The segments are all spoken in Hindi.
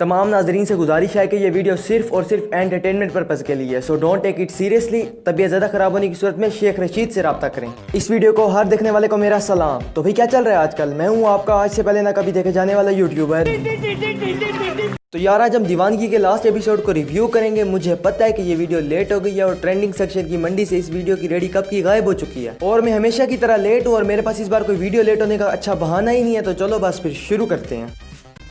तमाम नाजरीन से गुजारिश है कि ये वीडियो सिर्फ और सिर्फ एंटरटेनमेंट पर्पज़ के लिए है, so don't take it seriously. तबीयत ज़्यादा ख़राब होने की सूरत में शेख रशीद से रब्ता करें। इस वीडियो को हर देखने वाले को मेरा सलाम। तो भाई क्या चल रहा है आजकल? मैं हूँ आपका आज से पहले ना कभी देखे जाने वाला यूट्यूबर। तो यार आज हम दीवानगी के लास्ट एपिसोड को रिव्यू करेंगे। मुझे पता है कि ये वीडियो लेट हो गई है और ट्रेंडिंग सेक्शन की मंडी से इस वीडियो की रेडी कब की गायब हो चुकी है, और मैं हमेशा की तरह लेट हूँ और मेरे पास इस बार कोई वीडियो लेट होने का अच्छा बहाना ही नहीं है। तो चलो बस फिर शुरू करते हैं।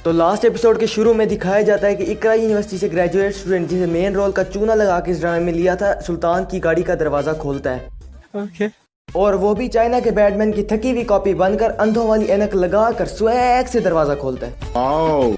तो लास्ट एपिसोड के शुरू में दिखाया जाता है कि इकरा यूनिवर्सिटी से ग्रेजुएट स्टूडेंट जिसे मेन रोल का चूना लगा के इस ड्रामे में लिया था, सुल्तान की गाड़ी का दरवाजा खोलता है। और वो भी चाइना के बैटमैन की थकी हुई कॉपी बनकर अंधों वाली ऐनक लगाकर स्वैग से दरवाजा खोलता है।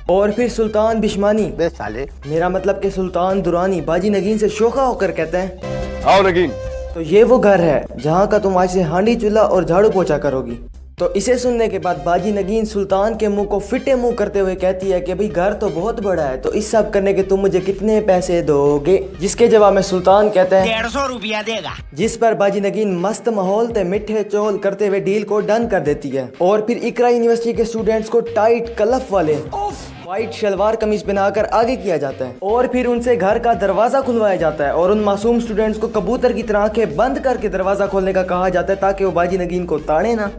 और फिर सुल्तान बिश्मानी साले मेरा मतलब कि सुल्तान दुरानी बाजी नगीन से शोखा होकर कहते हैं, आओ नगीन, तो ये वो घर है जहाँ का तुम आज से हांडी चूल्हा और झाड़ू पोछा करोगी। तो इसे सुनने के बाद बाजी नगीन सुल्तान के मुंह को फिटे मुंह करते हुए कहती है कि भाई घर तो बहुत बड़ा है, तो इस सब करने के तुम मुझे कितने पैसे दोगे? जिसके जवाब में सुल्तान कहते हैं 150 रुपया देगा। जिस पर बाजी नगीन मस्त माहौल ते मिठे चोल करते हुए डील को डन कर देती है। और फिर इकरा यूनिवर्सिटी के स्टूडेंट्स को टाइट कलफ वाले व्हाइट शलवार कमीज पहनाकर आगे किया जाता है और फिर उनसे घर का दरवाजा खुलवाया जाता है और उन मासूम स्टूडेंट्स को कबूतर की तरह आंखें बंद करके दरवाजा खोलने का कहा जाता है ताकि वो बाजी नगीन को ताड़े ना।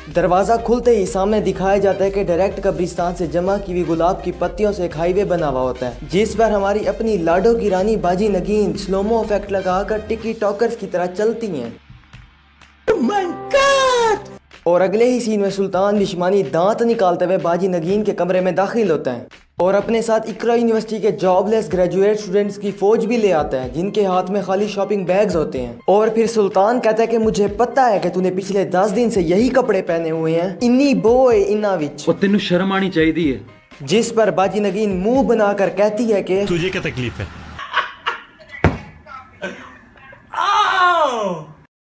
दरवाजा खुलते ही सामने दिखाया जाता है कि डायरेक्ट कब्रिस्तान से जमा की हुई गुलाब की पत्तियों से एक हाईवे बना हुआ होता है, जिस पर हमारी अपनी लाडो की रानी बाजी नगीन स्लोमो इफेक्ट लगाकर टिकी टॉकर्स की तरह चलती हैं। और अगले ही सीन में सुल्तान बिश्मानी दांत निकालते हुए बाजी नगीन के कमरे में दाखिल होता है और अपने साथ इकरा यूनिवर्सिटी के जॉबलेस ग्रेजुएट स्टूडेंट्स की फौज भी ले आता है जिनके हाथ में खाली शॉपिंग बैग्स होते हैं। और फिर सुल्तान कहता है कि मुझे पता है कि तूने पिछले 10 दिन से यही कपड़े पहने हुए हैं, इन्नी बोए इन्ना विच तेनू शर्म आनी चाहिए। जिस पर बाजी नगीन मुंह बनाकर कहती है कि तुझे क्या तकलीफ है?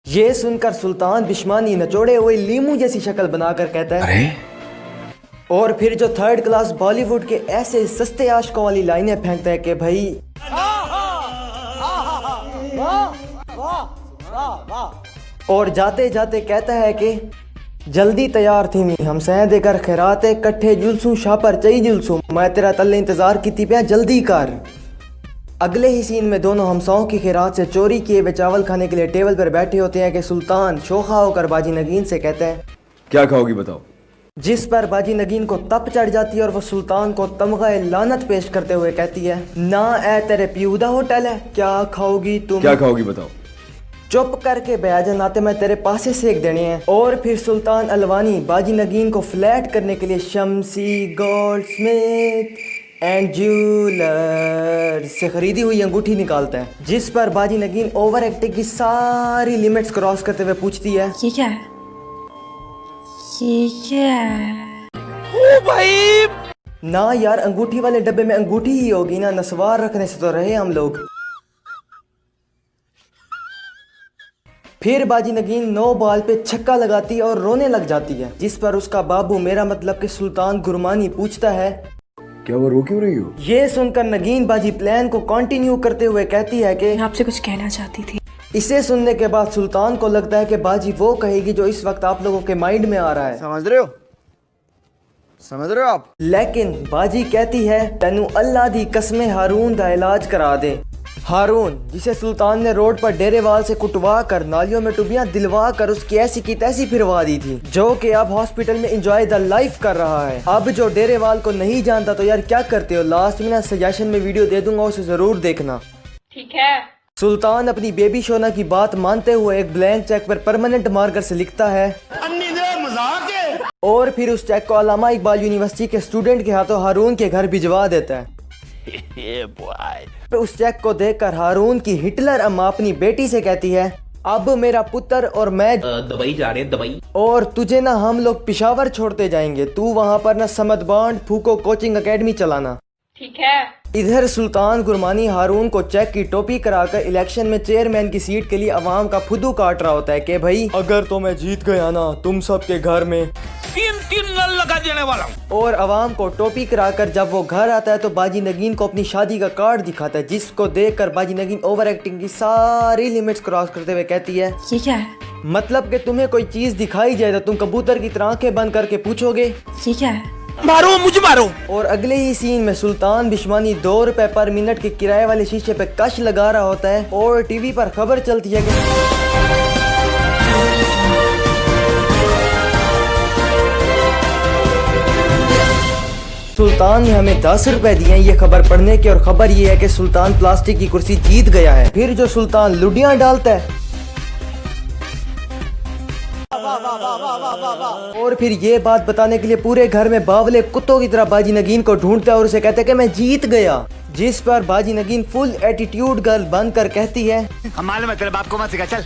ये सुनकर सुल्तान बिश्मानी नचोड़े हुए लीमू जैसी शक्ल बनाकर कहता है अरे? और फिर जो थर्ड क्लास बॉलीवुड के ऐसे सस्ते आशिकों वाली लाइनें फेंकता है कि भाई और जाते जाते कहता है कि जल्दी तैयार थी मी हम सह देकर खैराते कट्ठे जुलसूं शाह पर चई जुलसूं मैं तेरा तल्ले इंतजार की पिया जल्दी कर। अगले ही सीन में दोनों हमसाओं की खैरात से चोरी किए वे चावल खाने के लिए टेबल पर बैठे होते हैं कि सुल्तान शोखा होकर बाजी नगीन से कहते हैं क्या खाओगी बताओ? जिस पर बाजी नगीन को तप चढ़ जाती है और वो सुल्तान को तमग़े लानत पेश करते हुए कहती है, ना ए तेरे प्यूदा होटल है, क्या खाओगी तुम? क्या खाओगी बताओ? चुप करके बयाजन आते मैं तेरे पासे सेक देने हैं। और फिर सुल्तान अलवानी बाजी नगीन को फ्लैट करने के लिए शम्सी गोल्डस्मिथ एंड ज्वेलर से खरीदी हुई अंगूठी निकालता है, जिस पर बाजी नगीन ओवर एक्टिंग की सारी लिमिट्स क्रॉस करते हुए पूछती है, ये क्या है? ये क्या है? ओ भाई ना यार अंगूठी वाले डब्बे में अंगूठी ही होगी ना, नस्वार रखने से तो रहे हम लोग। फिर बाजी नगीन 9 बॉल पे छक्का लगाती है और रोने लग जाती है, जिस पर उसका बाबू मेरा मतलब कि सुल्तान गुरमानी पूछता है क्या वो रो क्यों रही हो? ये सुनकर नगीन बाजी प्लान को कंटिन्यू करते हुए कहती है कि मैं आपसे कुछ कहना चाहती थी। इसे सुनने के बाद सुल्तान को लगता है कि बाजी वो कहेगी जो इस वक्त आप लोगों के माइंड में आ रहा है। समझ रहे हो आप? लेकिन बाजी कहती है तनु अल्लाह दी कसमें हारून का इलाज करा दे। हारून जिसे सुल्तान ने रोड पर डेरेवाल से कुटवा कर नालियों में टुबियां दिलवा कर उसकी ऐसी की तैसी फिरवा दी थी, जो कि अब हॉस्पिटल में एंजॉय द लाइफ कर रहा है। अब जो डेरेवाल को नहीं जानता तो यार क्या करते हो, लास्ट में ना सजेशन में वीडियो दे दूंगा, उसे जरूर देखना। ठीक है। सुल्तान अपनी बेबी शोना की बात मानते हुए एक ब्लैंक चेक पर परमानेंट मार्कर से लिखता है और फिर उस चेक को अल्लामा इकबाल यूनिवर्सिटी के स्टूडेंट के हाथों हारून के घर भिजवा देता है। उस चेक को देखकर हारून की हिटलर अम्मा अपनी बेटी से कहती है, अब मेरा पुत्र और मैं दुबई जा रहे हैं, दुबई, और तुझे ना हम लोग पिशावर छोड़ते जाएंगे, तू वहाँ पर ना समद बांड फूको कोचिंग एकेडमी चलाना। ठीक है। इधर सुल्तान गुरमानी हारून को चेक की टोपी कराकर इलेक्शन में चेयरमैन की सीट के लिए अवाम का फुदू काट रहा होता है कि भाई अगर तो मैं जीत गया ना तुम सबके घर में 3 नल लगा देने वाला हूँ। और अवाम को टोपी कराकर जब वो घर आता है तो बाजी नगीन को अपनी शादी का कार्ड दिखाता है, जिसको देखकर बाजी नगीन ओवर एक्टिंग की सारी लिमिट्स क्रॉस करते हुए कहती है ये क्या है? मतलब कि तुम्हें कोई चीज दिखाई जाए तो तुम कबूतर की तरह आंखें बंद करके पूछोगे ये क्या है? मारो मुझे मारो। और अगले ही सीन में सुल्तान बिश्वानी 2 रुपए पर मिनट के किराए वाले शीशे पे कश लगा रहा होता है और टीवी पर खबर चलती है कि सुल्तान ने हमें 10 रुपए दिए हैं ये खबर पढ़ने के, और खबर ये है कि सुल्तान प्लास्टिक की कुर्सी जीत गया है। फिर जो सुल्तान लुडियां डालता है और फिर ये बात बताने के लिए पूरे घर में बावले कुत्तों की तरह बाजी नगीन को ढूंढता है और उसे कहता है कि मैं जीत गया। जिस पर बाजी नगीन फुल एटीट्यूड गर्ल बनकर कहती है, हम मालूम है तेरे बाप को मत सिखा, चल।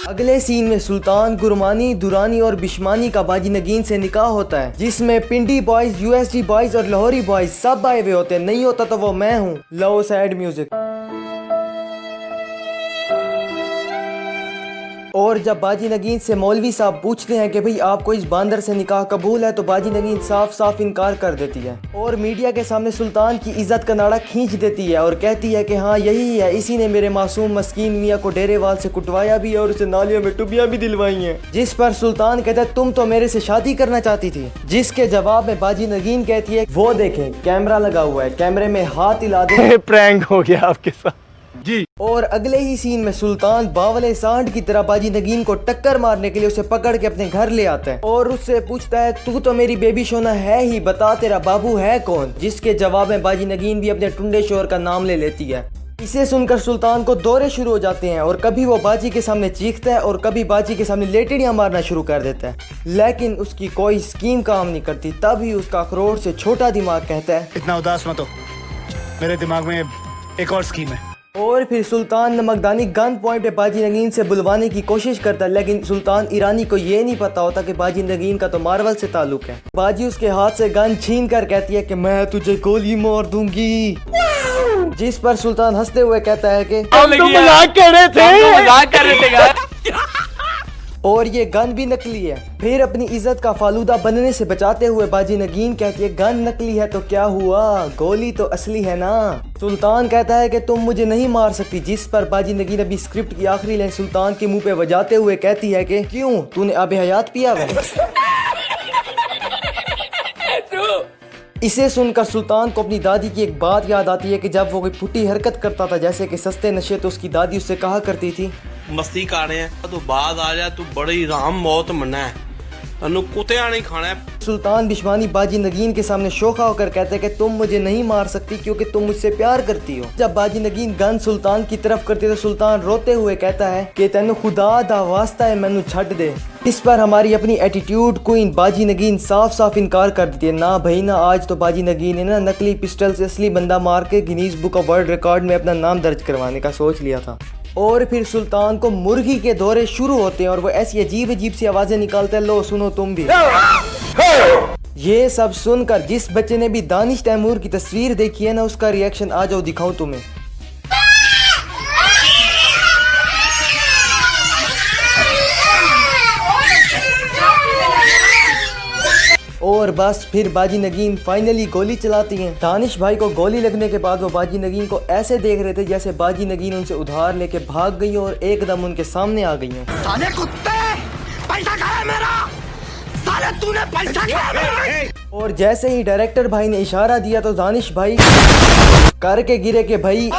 अगले सीन में सुल्तान, गुरमानी, दुरानी और बिश्मानी का बाजी नगीन से निकाह होता है जिसमें पिंडी बॉयज, यूएसजी बॉयज और लाहौरी बॉयज सब आए हुए होते हैं। नहीं होता तो वो मैं हूँ। लो सैड म्यूजिक। और जब बाजी नगीन से मौलवी साहब पूछते हैं कि भाई आपको इस बांदर से निकाह कबूल है तो बाजी नगीन साफ साफ इनकार कर देती है और मीडिया के सामने सुल्तान की इज्जत का नाड़ा खींच देती है और कहती है कि हाँ यही है, इसी ने मेरे मासूम मस्कीन मियाँ को डेरेवाल से कुटवाया भी और उसे नालियों में टुबियां भी दिलवाई हैं। जिस पर सुल्तान कहता है तुम तो मेरे से शादी करना चाहती थी। जिसके जवाब में बाजी नगीन कहती है वो देखें कैमरा लगा हुआ है, कैमरे में हाथ हिला दे। प्रैंक हो गया आपके साथ जी। और अगले ही सीन में सुल्तान बावले सांड की तरह बाजी नगीन को टक्कर मारने के लिए उसे पकड़ के अपने घर ले आता है और उससे पूछता है तू तो मेरी बेबी सोना है ही, बता तेरा बाबू है कौन। जिसके जवाब में बाजी नगीन भी अपने टुंडे शोर का नाम ले लेती है। इसे सुनकर सुल्तान को दौरे शुरू हो जाते हैं और कभी वो बाजी के सामने चीखता है और कभी बाजी के सामने लेटड़ियां मारना शुरू कर देता है, लेकिन उसकी कोई स्कीम काम नहीं करती। तभी उसका अखरोट से छोटा दिमाग कहता है इतना उदास मत हो, मेरे दिमाग में एक और स्कीम है। और फिर सुल्तान नमकदानी गन पॉइंट पे बाजी नगीन से बुलवाने की कोशिश करता है, लेकिन सुल्तान ईरानी को ये नहीं पता होता कि बाजी नगीन का तो मार्वल से ताल्लुक है। बाजी उसके हाथ से गन छीन कर कहती है कि मैं तुझे गोली मार दूंगी। जिस पर सुल्तान हंसते हुए कहता है कि हम तो मजाक कर रहे थे और ये गन भी नकली है। फिर अपनी इज्जत का फालूदा बनने से बचाते हुए बाजी नगीन कहती है गन नकली है तो क्या हुआ, गोली तो असली है ना। सुल्तान कहता है कि तुम मुझे नहीं मार सकती। जिस पर बाजी नगीन अभी स्क्रिप्ट की आखिरी लाइन सुल्तान के मुंह पे बजाते हुए कहती है कि क्यों तूने आबे हयात पिया है। इसे सुनकर सुल्तान को अपनी दादी की एक बात याद आती है कि जब वो कोई फुटी हरकत करता था जैसे कि सस्ते नशे, तो उसकी दादी उससे कहा करती थी मस्ती कर रहे हैं तो बाद आ जा, तू बड़ी राम मौत मना है, तनु कुत्तिया नहीं खाना है। सुल्तान बिश्वानी बाजी नगीन के सामने शोखा होकर कहते हैं कि तुम मुझे नहीं मार सकती क्योंकि तुम मुझसे प्यार करती हो। जब बाजी नगीन गन सुल्तान की तरफ करती है तो सुल्तान रोते हुए कहता है कि तेनू खुदा दा वास्ता है मैनू छड़ दे। इस पर हमारी अपनी एटीट्यूड क्वीन बाजी नगीन साफ साफ इनकार कर देती है। ना भाई ना, आज तो बाजी नगीन ने ना नकली पिस्टल से असली बंदा मार के Guinness book of world record में अपना नाम दर्ज करवाने का सोच लिया था। और फिर सुल्तान को मुर्गी के दौरे शुरू होते हैं और वो ऐसी अजीब अजीब सी आवाजें निकालते हैं, लो सुनो तुम भी। ये सब सुनकर जिस बच्चे ने भी दानिश तैमूर की तस्वीर देखी है ना, उसका रिएक्शन आ जाओ दिखाऊं तुम्हें। और बस फिर बाजी नगीन फाइनली गोली चलाती हैं। दानिश भाई को गोली लगने के बाद वो बाजी नगीन को ऐसे देख रहे थे जैसे बाजी नगीन उनसे उधार लेके भाग गई और एकदम उनके सामने आ गई हैं। साले कुत्ते, पैसा खाया मेरा, साले तूने पैसा खाया मेरा। और जैसे ही डायरेक्टर भाई ने इशारा दिया तो दानिश भाई करके गिरे के भाई।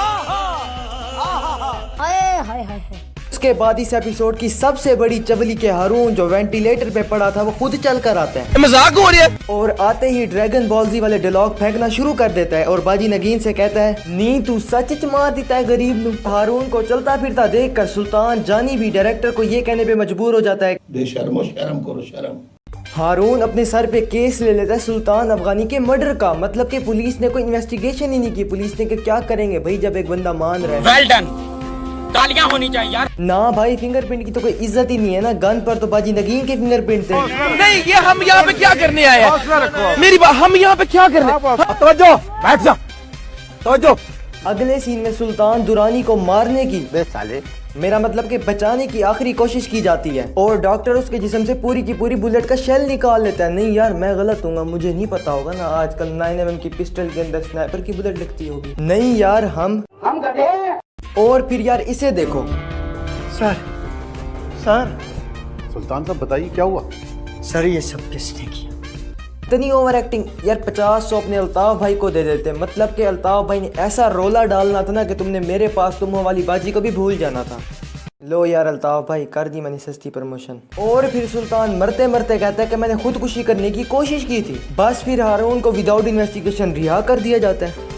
उसके बाद इस एपिसोड की सबसे बड़ी चबली के हारून जो वेंटिलेटर पे पड़ा था वो खुद चल कर आता है। मजाक हो रही है। और आते ही ड्रैगन बॉल जी वाले डायलॉग फेंकना शुरू कर देता है और बाजी नगीन से कहता है नी तू सच मार देता है गरीब नू। हारून को चलता फिरता देख कर सुल्तान जानी भी डायरेक्टर को ये कहने पे मजबूर हो जाता है बेशर्मो शर्म करो शर्म। हारून अपने सर पे केस ले लेता है सुल्तान अफगानी के मर्डर का। मतलब कि पुलिस ने कोई इन्वेस्टिगेशन ही नहीं की। पुलिस ने क्या करेंगे भाई जब एक बंदा मान रहा है। वेल डन, तालियां होनी चाहिए यार। ना भाई फिंगरप्रिंट की तो कोई इज्जत ही नहीं है ना। गन पर तो बाजी नगीन के फिंगरप्रिंट थे। नहीं, ये हम यहाँ पे क्या करने आए हैं? मेरी बात, हम यहाँ पे क्या कर रहे हैं? तवज्जो, बैठ जा, तवज्जो। अगले सीन में सुल्तान दुरानी को मारने की मेरा मतलब कि बचाने की आखिरी कोशिश की जाती है और डॉक्टर उसके जिस्म से पूरी की पूरी बुलेट का शेल निकाल लेता है। नहीं यार मैं गलत हूँ, मुझे नहीं पता होगा ना, आजकल 9mm की पिस्टल के अंदर स्नाइपर की बुलेट लगती होगी। नहीं यार हम और फिर यार इसे देखो। सर सर सुल्तान साहब बताइए क्या हुआ? सर ये सब किसने किया? इतनी ओवर एक्टिंग यार, 50 अपने अल्ताफ भाई को दे देते, मतलब कि अल्ताफ भाई ने ऐसा रोला डालना था ना कि तुमने मेरे पास तुम हो वाली बाजी को भी भूल जाना था। लो यार अल्ताफ भाई कर दी मैंने सस्ती प्रमोशन। और फिर सुल्तान मरते मरते कहता है कि मैंने खुदकुशी करने की कोशिश की थी। बस फिर हारून को विदाउट इन्वेस्टिगेशन रिहा कर दिया जाता है।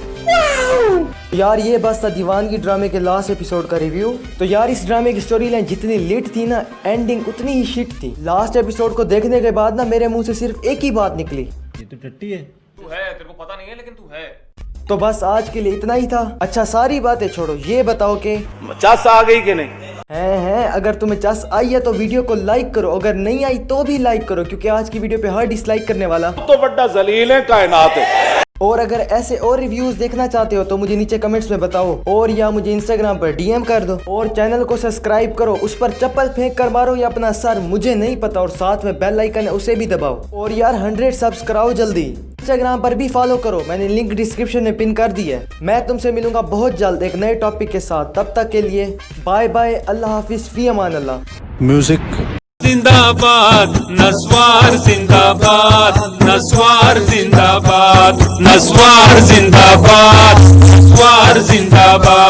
यार ये बस था दीवानगी ड्रामे के लास्ट एपिसोड का रिव्यू। तो यार इस ड्रामे की स्टोरी लाइन जितनी लेट थी ना, एंडिंग उतनी ही शिट थी। लास्ट एपिसोड को देखने के बाद ना मेरे मुंह से सिर्फ एक ही बात निकली, ये तो टट्टी है। तू है, तेरे को पता नहीं है लेकिन तू है। तो बस आज के लिए इतना ही था। अच्छा सारी बातें छोड़ो, ये बताओ कि चस आ गई कि नहीं? हैं अगर तुम्हें चस आई है तो वीडियो को लाइक करो, अगर नहीं आई तो भी लाइक करो, क्योंकि आज की वीडियो पे हर डिसलाइक करने वाला तो बड़ा जलील है कायनात है। और अगर ऐसे और रिव्यूज देखना चाहते हो तो मुझे नीचे कमेंट्स में बताओ, और या मुझे इंस्टाग्राम पर डीएम कर दो। और चैनल को सब्सक्राइब करो, उस पर चप्पल फेंक कर मारो या अपना सर, मुझे नहीं पता। और साथ में बेल आइकन है उसे भी दबाओ। और यार 100 सब्स कराओ जल्दी। इंस्टाग्राम पर भी फॉलो करो, मैंने लिंक डिस्क्रिप्शन में पिन कर दी है। मैं तुमसे मिलूंगा बहुत जल्द एक नए टॉपिक के साथ, तब तक के लिए बाय बाय, अल्लाह हाफिज, फी अमान अल्लाह। म्यूजिक जिंदाबाद नस्वार जिंदाबाद, नस्वार जिंदाबाद, नस्वार जिंदाबाद, नस्वार जिंदाबाद।